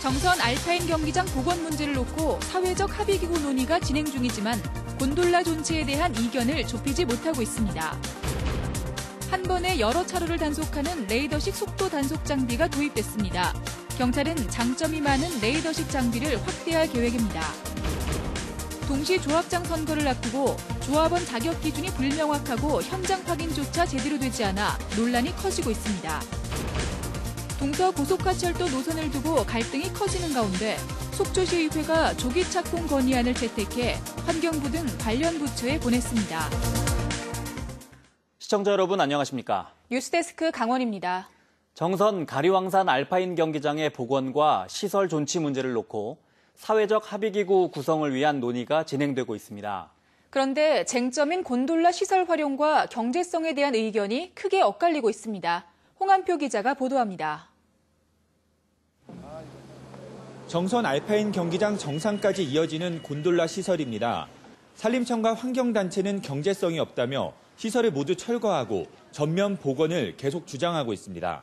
정선 알파인 경기장 복원 문제를 놓고 사회적 합의기구 논의가 진행 중이지만 곤돌라 존치에 대한 이견을 좁히지 못하고 있습니다. 한 번에 여러 차로를 단속하는 레이더식 속도 단속 장비가 도입됐습니다. 경찰은 장점이 많은 레이더식 장비를 확대할 계획입니다. 동시 조합장 선거를 앞두고 조합원 자격 기준이 불명확하고 현장 확인조차 제대로 되지 않아 논란이 커지고 있습니다. 동서고속화철도 노선을 두고 갈등이 커지는 가운데 속초시의회가 조기 착공 건의안을 채택해 환경부 등 관련 부처에 보냈습니다. 시청자 여러분 안녕하십니까? 뉴스데스크 강원입니다. 정선 가리왕산 알파인 경기장의 복원과 시설 존치 문제를 놓고 사회적 합의기구 구성을 위한 논의가 진행되고 있습니다. 그런데 쟁점인 곤돌라 시설 활용과 경제성에 대한 의견이 크게 엇갈리고 있습니다. 홍한표 기자가 보도합니다. 정선 알파인 경기장 정상까지 이어지는 곤돌라 시설입니다. 산림청과 환경단체는 경제성이 없다며 시설을 모두 철거하고 전면 복원을 계속 주장하고 있습니다.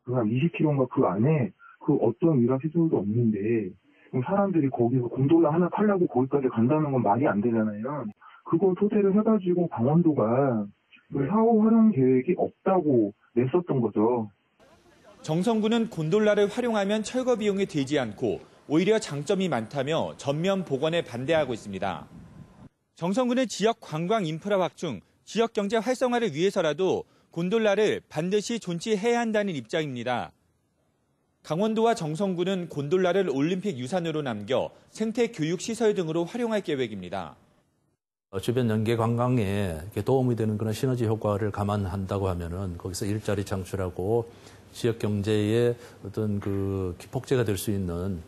한 20km인가 그 안에 그 어떤 일할 시설도 없는데 사람들이 거기서 곤돌라 하나 타려고 거기까지 간다는 건 말이 안 되잖아요. 그걸 토대를 해가지고 강원도가 사후 활용 계획이 없다고 냈었던 거죠. 정선구는 곤돌라를 활용하면 철거 비용이 들지 않고 오히려 장점이 많다며 전면 복원에 반대하고 있습니다. 정선구는 지역 관광 인프라 확충, 지역 경제 활성화를 위해서라도 곤돌라를 반드시 존치해야 한다는 입장입니다. 강원도와 정선구는 곤돌라를 올림픽 유산으로 남겨 생태 교육 시설 등으로 활용할 계획입니다. 주변 연계 관광에 도움이 되는 그런 시너지 효과를 감안한다고 하면은 거기서 일자리 창출하고 지역 경제의 어떤 그 기폭제가 될 수 있는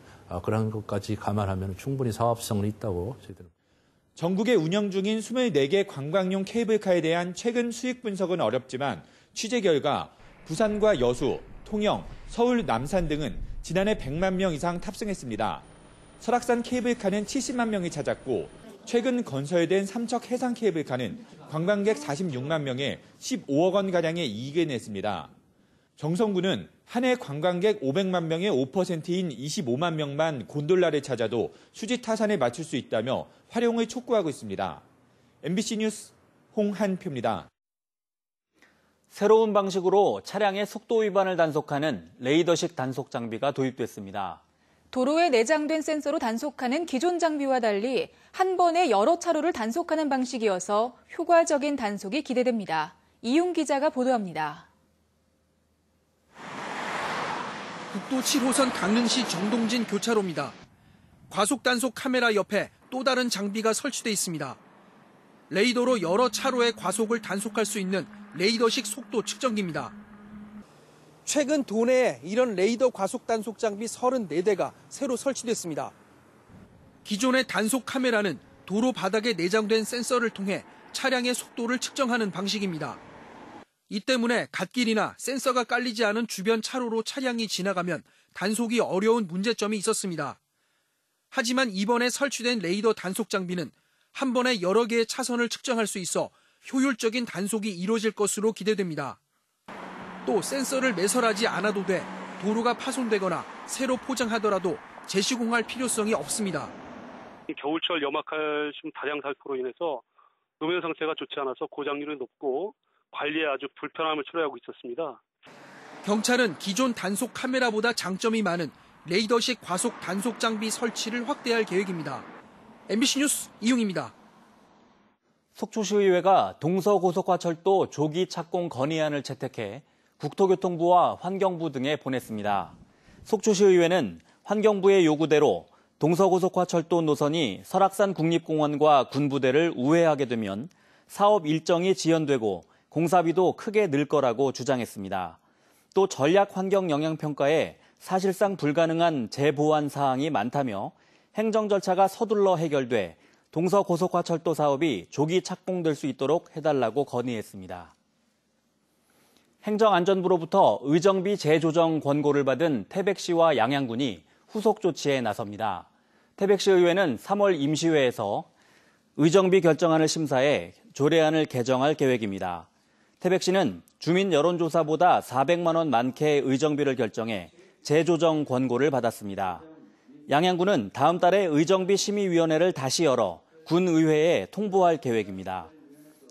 그런 것까지 감안하면 충분히 사업성은 있다고 저희들은. 전국에 운영 중인 24개 관광용 케이블카에 대한 최근 수익 분석은 어렵지만 취재 결과 부산과 여수, 통영, 서울, 남산 등은 지난해 100만 명 이상 탑승했습니다. 설악산 케이블카는 70만 명이 찾았고 최근 건설된 삼척 해상 케이블카는 관광객 46만 명에 15억 원가량의 이익을 냈습니다. 정선구는 한 해 관광객 500만 명의 5%인 25만 명만 곤돌라를 찾아도 수지 타산에 맞출 수 있다며 활용을 촉구하고 있습니다. MBC 뉴스 홍한표입니다. 새로운 방식으로 차량의 속도 위반을 단속하는 레이더식 단속 장비가 도입됐습니다. 도로에 내장된 센서로 단속하는 기존 장비와 달리 한 번에 여러 차로를 단속하는 방식이어서 효과적인 단속이 기대됩니다. 이용 기자가 보도합니다. 국도 7호선 강릉시 정동진 교차로입니다. 과속 단속 카메라 옆에 또 다른 장비가 설치돼 있습니다. 레이더로 여러 차로의 과속을 단속할 수 있는 레이더식 속도 측정기입니다. 최근 도내에 이런 레이더 과속 단속 장비 34대가 새로 설치됐습니다. 기존의 단속 카메라는 도로 바닥에 내장된 센서를 통해 차량의 속도를 측정하는 방식입니다. 이 때문에 갓길이나 센서가 깔리지 않은 주변 차로로 차량이 지나가면 단속이 어려운 문제점이 있었습니다. 하지만 이번에 설치된 레이더 단속 장비는 한 번에 여러 개의 차선을 측정할 수 있어 효율적인 단속이 이루어질 것으로 기대됩니다. 또 센서를 매설하지 않아도 돼 도로가 파손되거나 새로 포장하더라도 재시공할 필요성이 없습니다. 겨울철 염화칼슘 다량 살포로 인해서 노면 상태가 좋지 않아서 고장률이 높고 관리에 아주 불편함을 초래하고 있었습니다. 경찰은 기존 단속 카메라보다 장점이 많은 레이더식 과속 단속 장비 설치를 확대할 계획입니다. MBC 뉴스 이용입니다. 속초시의회가 동서고속화철도 조기 착공 건의안을 채택해 국토교통부와 환경부 등에 보냈습니다. 속초시의회는 환경부의 요구대로 동서고속화철도 노선이 설악산 국립공원과 군부대를 우회하게 되면 사업 일정이 지연되고 공사비도 크게 늘 거라고 주장했습니다. 또 전략 환경 영향평가에 사실상 불가능한 재보완 사항이 많다며 행정 절차가 서둘러 해결돼 동서고속화철도 사업이 조기 착공될 수 있도록 해달라고 건의했습니다. 행정안전부로부터 의정비 재조정 권고를 받은 태백시와 양양군이 후속 조치에 나섭니다. 태백시 의회는 3월 임시회에서 의정비 결정안을 심사해 조례안을 개정할 계획입니다. 태백시는 주민 여론조사보다 400만 원 많게 의정비를 결정해 재조정 권고를 받았습니다. 양양군은 다음 달에 의정비 심의위원회를 다시 열어 군의회에 통보할 계획입니다.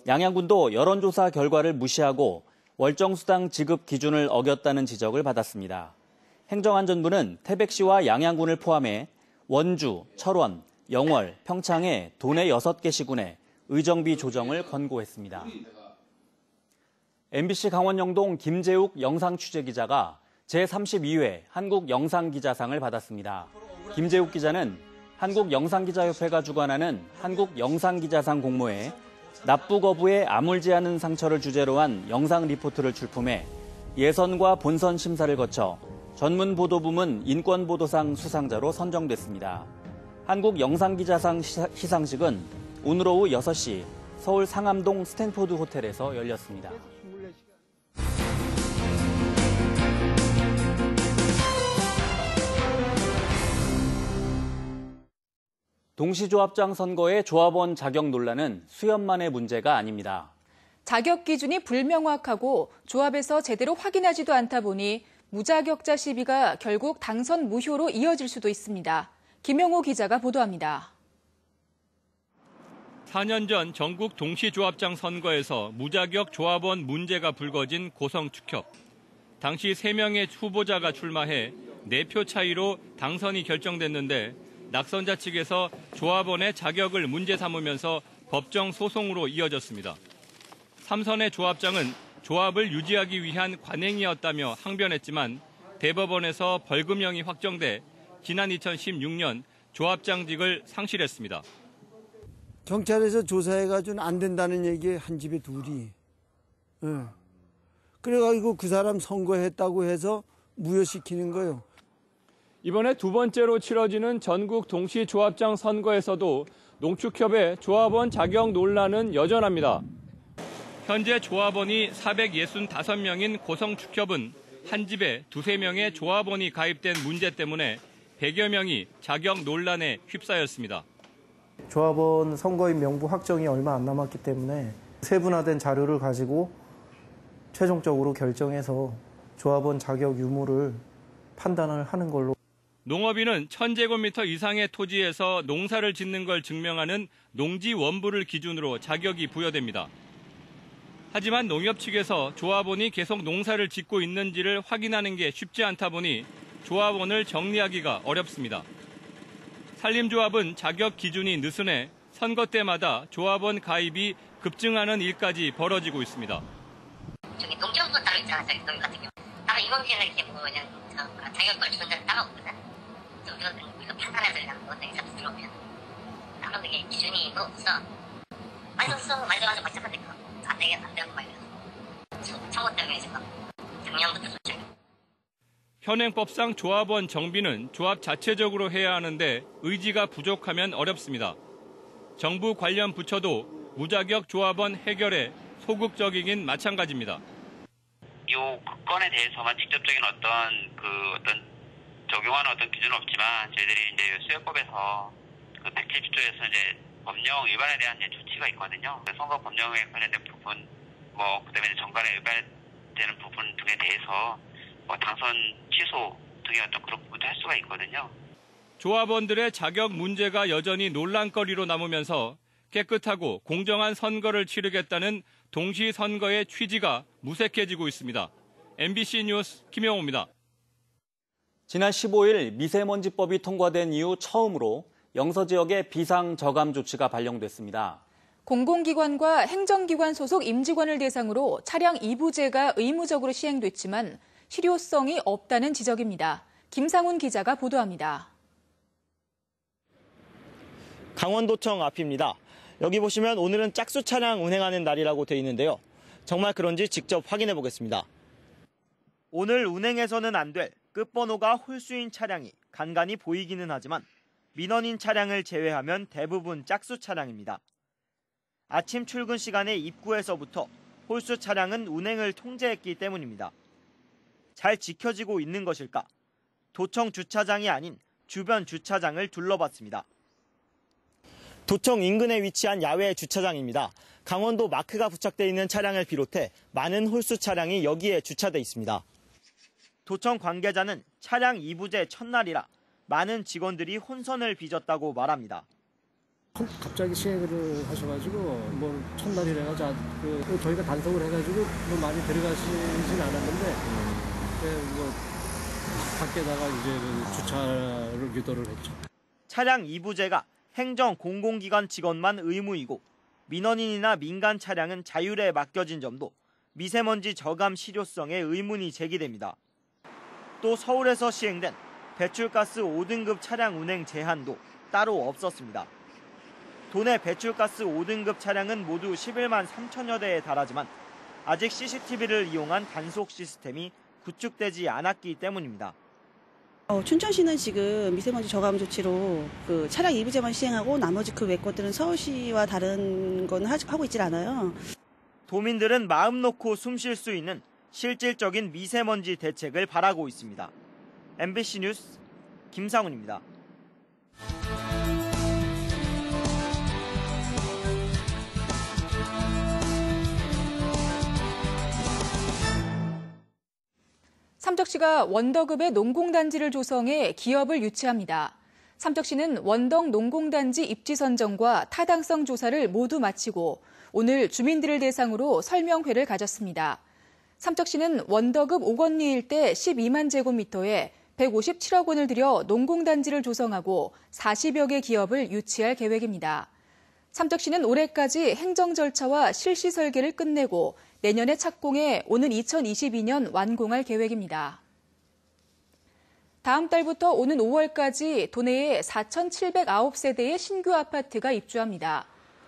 양양군도 여론조사 결과를 무시하고 월정수당 지급 기준을 어겼다는 지적을 받았습니다. 행정안전부는 태백시와 양양군을 포함해 원주, 철원, 영월, 평창의 도내 6개 시군에 의정비 조정을 권고했습니다. MBC 강원 영동 김재욱 영상취재기자가 제32회 한국영상기자상을 받았습니다. 김재욱 기자는 한국영상기자협회가 주관하는 한국영상기자상 공모에 납부 거부에 아물지 않은 상처를 주제로 한 영상 리포트를 출품해 예선과 본선 심사를 거쳐 전문보도부문 인권보도상 수상자로 선정됐습니다. 한국영상기자상 시상식은 오늘 오후 6시 서울 상암동 스탠포드 호텔에서 열렸습니다. 동시조합장 선거의 조합원 자격 논란은 수염만의 문제가 아닙니다. 자격 기준이 불명확하고 조합에서 제대로 확인하지도 않다 보니 무자격자 시비가 결국 당선 무효로 이어질 수도 있습니다. 김영호 기자가 보도합니다. 4년 전 전국 동시조합장 선거에서 무자격 조합원 문제가 불거진 고성축협. 당시 3명의 후보자가 출마해 4표 차이로 당선이 결정됐는데 낙선자 측에서 조합원의 자격을 문제 삼으면서 법정 소송으로 이어졌습니다. 3선의 조합장은 조합을 유지하기 위한 관행이었다며 항변했지만 대법원에서 벌금형이 확정돼 지난 2016년 조합장직을 상실했습니다. 경찰에서 조사해가지고는 안 된다는 얘기 한 집에 둘이. 그래가지고 그 사람 선거했다고 해서 무효시키는 거예요. 이번에 두 번째로 치러지는 전국 동시조합장 선거에서도 농축협의 조합원 자격 논란은 여전합니다. 현재 조합원이 465명인 고성축협은 한 집에 2~3명의 조합원이 가입된 문제 때문에 100여 명이 자격 논란에 휩싸였습니다. 조합원 선거인 명부 확정이 얼마 안 남았기 때문에 세분화된 자료를 가지고 최종적으로 결정해서 조합원 자격 유무를 판단을 하는 걸로. 농업인은 1000제곱미터 이상의 토지에서 농사를 짓는 걸 증명하는 농지원부를 기준으로 자격이 부여됩니다. 하지만 농협 측에서 조합원이 계속 농사를 짓고 있는지를 확인하는 게 쉽지 않다 보니 조합원을 정리하기가 어렵습니다. 산림조합은 자격 기준이 느슨해 선거 때마다 조합원 가입이 급증하는 일까지 벌어지고 있습니다. 저기 농지원부 따로 있잖아요. 저기 농협 같은 경우. 따로 임원진을 이렇게 뭐 그냥 자격을 주는 데는 따로 없거든. 우리가 판단해서 그냥 뭐 행사 들어오면 따로 그게 기준이 뭐 없어. 많이 없어. 많이 와서 막작한데 안 되는 거 말이야. 청구 때문에 지금 작년부터 좋지. 현행법상 조합원 정비는 조합 자체적으로 해야 하는데 의지가 부족하면 어렵습니다. 정부 관련 부처도 무자격 조합원 해결에 소극적이긴 마찬가지입니다. 이 건에 대해서만 직접적인 어떤 적용하는 어떤 기준은 없지만 저희들이 이제 수요법에서 그 170조에서 이제 법령 위반에 대한 조치가 있거든요. 선거 법령에 관련된 부분, 그다음에 정관에 위반되는 부분 등에 대해서 당선 취소 등의 어떤 그런 부분도 할 수가 있거든요. 조합원들의 자격 문제가 여전히 논란거리로 남으면서 깨끗하고 공정한 선거를 치르겠다는 동시선거의 취지가 무색해지고 있습니다. MBC 뉴스 김영호입니다. 지난 15일 미세먼지법이 통과된 이후 처음으로 영서 지역에 비상저감 조치가 발령됐습니다. 공공기관과 행정기관 소속 임직원을 대상으로 차량 이부제가 의무적으로 시행됐지만 실효성이 없다는 지적입니다. 김상훈 기자가 보도합니다. 강원도청 앞입니다. 여기 보시면 오늘은 짝수 차량 운행하는 날이라고 돼 있는데요. 정말 그런지 직접 확인해 보겠습니다. 오늘 운행해서는 안 될 끝번호가 홀수인 차량이 간간히 보이기는 하지만 민원인 차량을 제외하면 대부분 짝수 차량입니다. 아침 출근 시간에 입구에서부터 홀수 차량은 운행을 통제했기 때문입니다. 잘 지켜지고 있는 것일까? 도청 주차장이 아닌 주변 주차장을 둘러봤습니다. 도청 인근에 위치한 야외 주차장입니다. 강원도 마크가 부착돼 있는 차량을 비롯해 많은 홀수 차량이 여기에 주차돼 있습니다. 도청 관계자는 차량 이부제 첫날이라 많은 직원들이 혼선을 빚었다고 말합니다. 갑자기 시행을 하셔가지고 뭐 첫날이라가지고 저희가 단속을 해가지고 뭐 많이 들어가시진 않았는데 뭐 밖에다가 이제 주차를 유도를 했죠. 차량 이부제가 행정 공공기관 직원만 의무이고 민원인이나 민간 차량은 자율에 맡겨진 점도 미세먼지 저감 실효성에 의문이 제기됩니다. 또 서울에서 시행된 배출가스 5등급 차량 운행 제한도 따로 없었습니다. 도내 배출가스 5등급 차량은 모두 11만 3천여 대에 달하지만 아직 CCTV를 이용한 단속 시스템이 구축되지 않았기 때문입니다. 춘천시는 지금 미세먼지 저감 조치로 그 차량 이부제만 시행하고 나머지 그 외 것들은 서울시와 다른 건 하고 있질 않아요. 도민들은 마음 놓고 숨 쉴 수 있는 실질적인 미세먼지 대책을 바라고 있습니다. MBC 뉴스 김상훈입니다. 삼척시가 원덕읍에 농공단지를 조성해 기업을 유치합니다. 삼척시는 원덕 농공단지 입지 선정과 타당성 조사를 모두 마치고 오늘 주민들을 대상으로 설명회를 가졌습니다. 삼척시는 원덕읍 오건리 일대 12만 제곱미터에 157억 원을 들여 농공단지를 조성하고 40여 개 기업을 유치할 계획입니다. 삼척시는 올해까지 행정 절차와 실시 설계를 끝내고 내년에 착공해 오는 2022년 완공할 계획입니다. 다음 달부터 오는 5월까지 도내에 4,709세대의 신규 아파트가 입주합니다.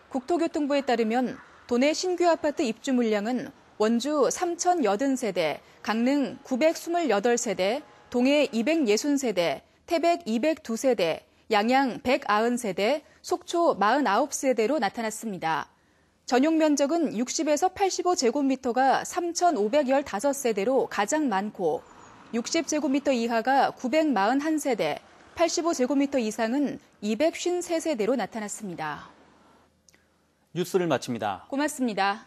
국토교통부에 따르면 도내 신규 아파트 입주 물량은 원주 3,080세대, 강릉 928세대, 동해 260세대, 태백 202세대, 양양 190세대, 속초 49세대로 나타났습니다. 전용 면적은 60에서 85제곱미터가 3,515세대로 가장 많고 60제곱미터 이하가 941세대, 85제곱미터 이상은 253세대로 나타났습니다. 뉴스를 마칩니다. 고맙습니다.